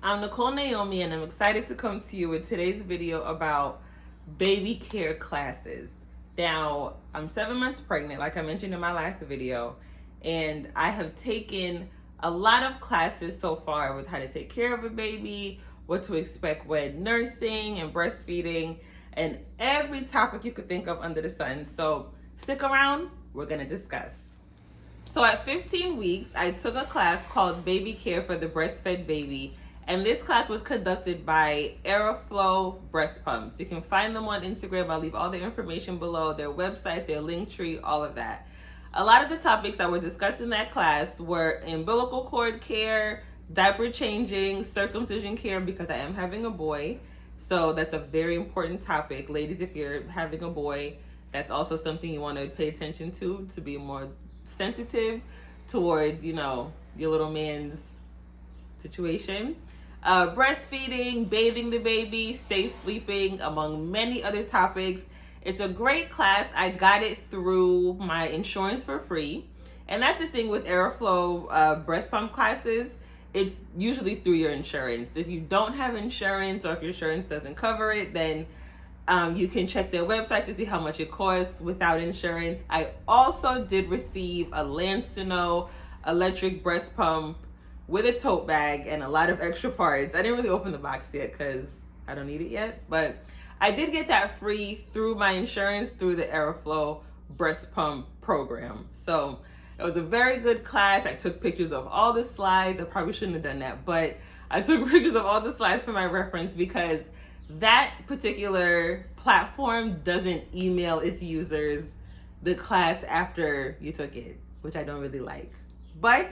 I'm Nichole Naomi, and I'm excited to come to you with today's video about baby care classes. Now, I'm 7 months pregnant, like I mentioned in my last video, and I have taken a lot of classes so far with how to take care of a baby, what to expect when nursing and breastfeeding, and every topic you could think of under the sun. So stick around, we're gonna discuss. So at 15 weeks, I took a class called Baby Care for the Breastfed Baby, and this class was conducted by Aeroflow Breastpumps. You can find them on Instagram. I'll leave all the information below, their website, their link tree, all of that. A lot of the topics that were discussed in that class were umbilical cord care, diaper changing, circumcision care, because I am having a boy. So that's a very important topic. Ladies, if you're having a boy, that's also something you want to pay attention to be more sensitive towards, your little man's situation. Breastfeeding, bathing the baby, safe sleeping, among many other topics. It's a great class. I got it through my insurance for free. And that's the thing with Aeroflow breast pump classes. It's usually through your insurance. If you don't have insurance, or if your insurance doesn't cover it, then you can check their website to see how much it costs without insurance. I also did receive a Lansinoh Electric Breastpump with a tote bag and a lot of extra parts. I didn't really open the box yet because I don't need it yet, but I did get that free through my insurance through the Aeroflow breast pump program. So it was a very good class. I took pictures of all the slides. I probably shouldn't have done that, but I took pictures of all the slides for my reference because that particular platform doesn't email its users the class after you took it, which I don't really like. But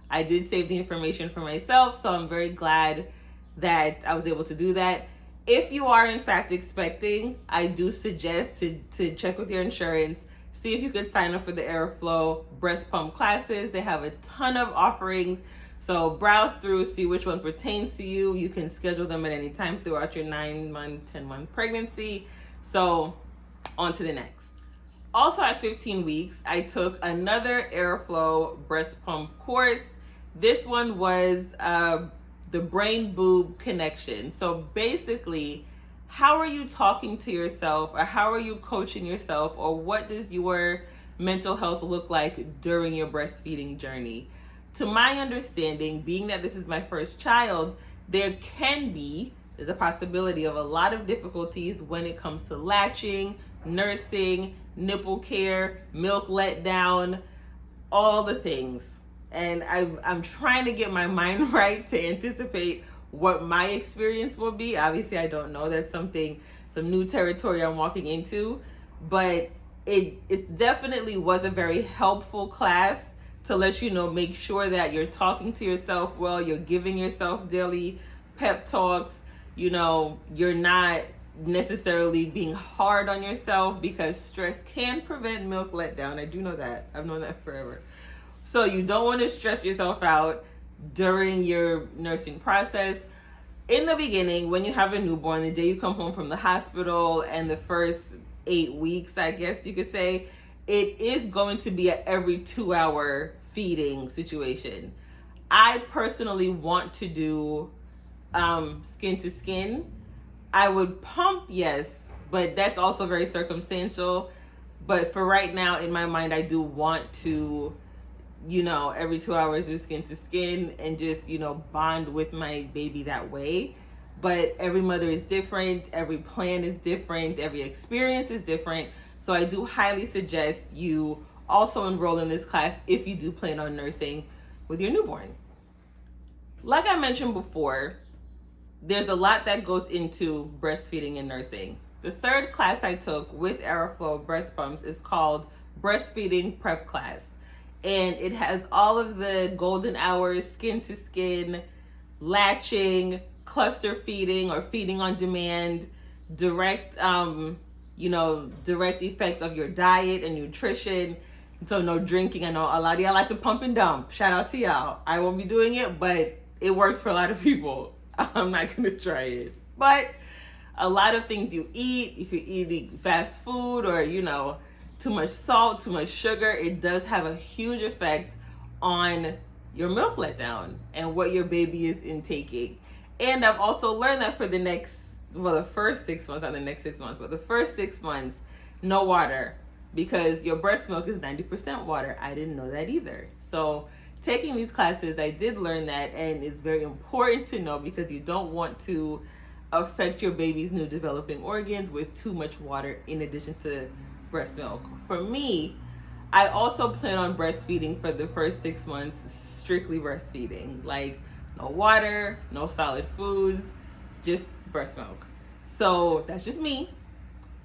I did save the information for myself, so I'm very glad that I was able to do that. If you are in fact expecting, I do suggest to check with your insurance, see if you could sign up for the Aeroflow breast pump classes. They have a ton of offerings, so browse through, see which one pertains to you. You can schedule them at any time throughout your 9-month, 10-month pregnancy. So on to the next. Also at 15 weeks, I took another Aeroflow breast pump course. This one was the brain boob connection. So basically, how are you talking to yourself, or how are you coaching yourself, or what does your mental health look like during your breastfeeding journey? To my understanding, being that this is my first child, there's a possibility of a lot of difficulties when it comes to latching, nursing, nipple care, milk letdown, all the things. And I'm trying to get my mind right to anticipate what my experience will be. Obviously, I don't know. That's some new territory I'm walking into. But it definitely was a very helpful class to let you know, make sure that you're talking to yourself well, you're giving yourself daily pep talks, you're not necessarily being hard on yourself, because stress can prevent milk letdown. I do know that. I've known that forever. So you don't want to stress yourself out during your nursing process. In the beginning, when you have a newborn, the day you come home from the hospital and the first 8 weeks, I guess you could say, it is going to be an every 2-hour feeding situation. I personally want to do skin to skin. I would pump, yes, but that's also very circumstantial. But for right now, in my mind, I do want to, every 2 hours do skin to skin and just, bond with my baby that way. But every mother is different. Every plan is different. Every experience is different. So I do highly suggest you also enroll in this class if you do plan on nursing with your newborn. Like I mentioned before, there's a lot that goes into breastfeeding and nursing. The third class I took with Aeroflow Breastpumps is called Breastfeeding Prep Class. And it has all of the golden hours, skin to skin, latching, cluster feeding or feeding on demand, direct effects of your diet and nutrition. So no drinking. I know a lot of y'all like to pump and dump. Shout out to y'all. I won't be doing it, but it works for a lot of people. I'm not gonna try it. But a lot of things you eat, if you're eating fast food or, too much salt, too much sugar, it does have a huge effect on your milk letdown and what your baby is intaking. And I've also learned that for the next, well, the first 6 months, not the next 6 months, but the first 6 months, no water, because your breast milk is 90% water. I didn't know that either. So taking these classes, I did learn that, and it's very important to know because you don't want to affect your baby's new developing organs with too much water in addition to breast milk. For me, I also plan on breastfeeding for the first 6 months, strictly breastfeeding, like no water, no solid foods, just breast milk. So that's just me.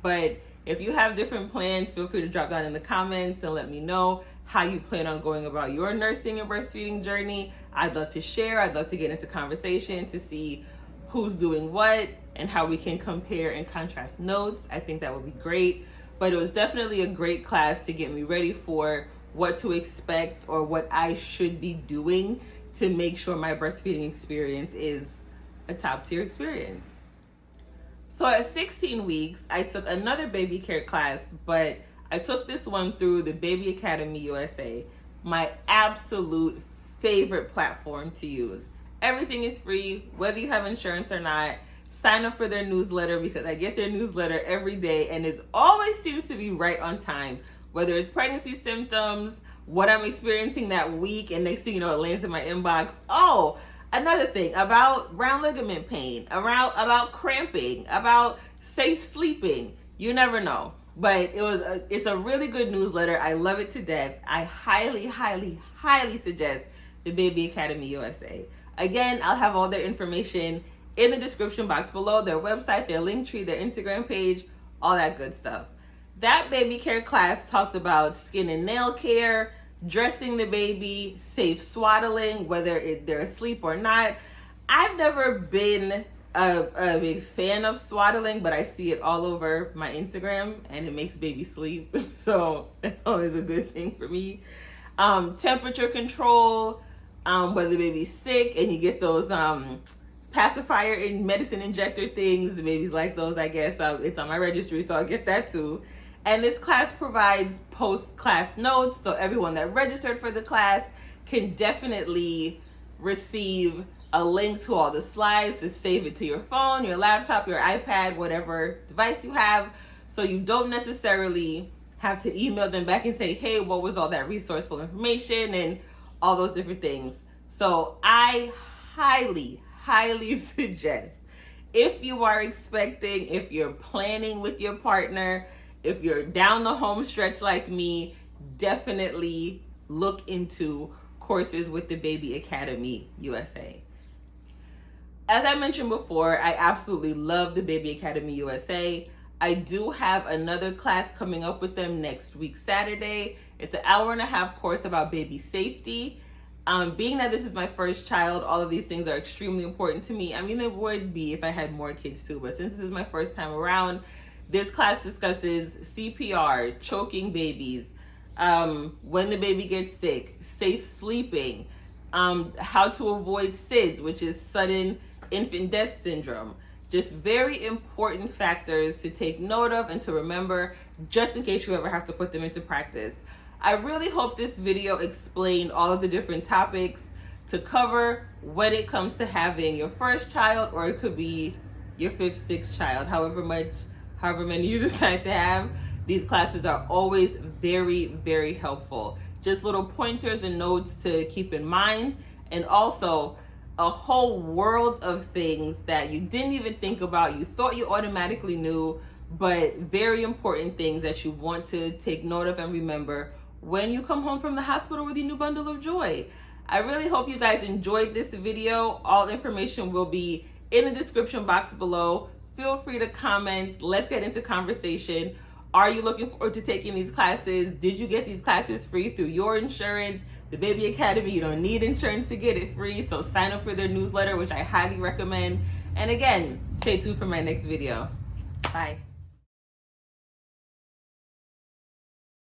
But if you have different plans, feel free to drop down in the comments and let me know how you plan on going about your nursing and breastfeeding journey. I'd love to share. I'd love to get into conversation to see who's doing what and how we can compare and contrast notes. I think that would be great. But it was definitely a great class to get me ready for what to expect or what I should be doing to make sure my breastfeeding experience is a top tier experience. So at 16 weeks, I took another baby care class, but I took this one through the Baby Academy USA, my absolute favorite platform to use. Everything is free, whether you have insurance or not. Sign up for their newsletter because I get their newsletter every day and it always seems to be right on time. Whether it's pregnancy symptoms, what I'm experiencing that week, and next thing you know, it lands in my inbox. Oh, another thing about round ligament pain, about cramping, about safe sleeping. You never know. But it's a really good newsletter. I love it to death. I highly, highly, highly suggest the Baby Academy USA. Again, I'll have all their information in the description box below, their website, their link tree, their Instagram page, all that good stuff. That baby care class talked about skin and nail care, dressing the baby, safe swaddling, whether they're asleep or not. I've never been a big fan of swaddling, but I see it all over my Instagram and it makes baby sleep. So that's always a good thing for me. Temperature control, whether the baby's sick and you get those pacifier and medicine injector things. The babies like those, I guess. It's on my registry, so I'll get that too. And this class provides post-class notes, so everyone that registered for the class can definitely receive a link to all the slides to save it to your phone, your laptop, your iPad, whatever device you have, so you don't necessarily have to email them back and say, hey, what was all that resourceful information and all those different things. So I highly, highly suggest, if you are expecting, if you're planning with your partner, if you're down the home stretch like me, definitely look into courses with the Baby Academy USA. As I mentioned before, I absolutely love the Baby Academy USA. I do have another class coming up with them next week, Saturday. It's an 1.5-hour course about baby safety. Being that this is my first child, all of these things are extremely important to me. I mean, it would be if I had more kids too, but since this is my first time around, this class discusses CPR, choking babies, when the baby gets sick, safe sleeping, how to avoid SIDS, which is sudden infant death syndrome. Just very important factors to take note of and to remember just in case you ever have to put them into practice. I really hope this video explained all of the different topics to cover when it comes to having your first child, or it could be your 5th, 6th child, however many you decide to have. These classes are always very, very helpful. Just little pointers and notes to keep in mind, and also a whole world of things that you didn't even think about, you thought you automatically knew, but very important things that you want to take note of and remember when you come home from the hospital with your new bundle of joy. I really hope you guys enjoyed this video. All information will be in the description box below. Feel free to comment. Let's get into conversation. Are you looking forward to taking these classes? Did you get these classes free through your insurance? The Baby Academy, you don't need insurance to get it free, so sign up for their newsletter, which I highly recommend. And again, stay tuned for my next video. Bye.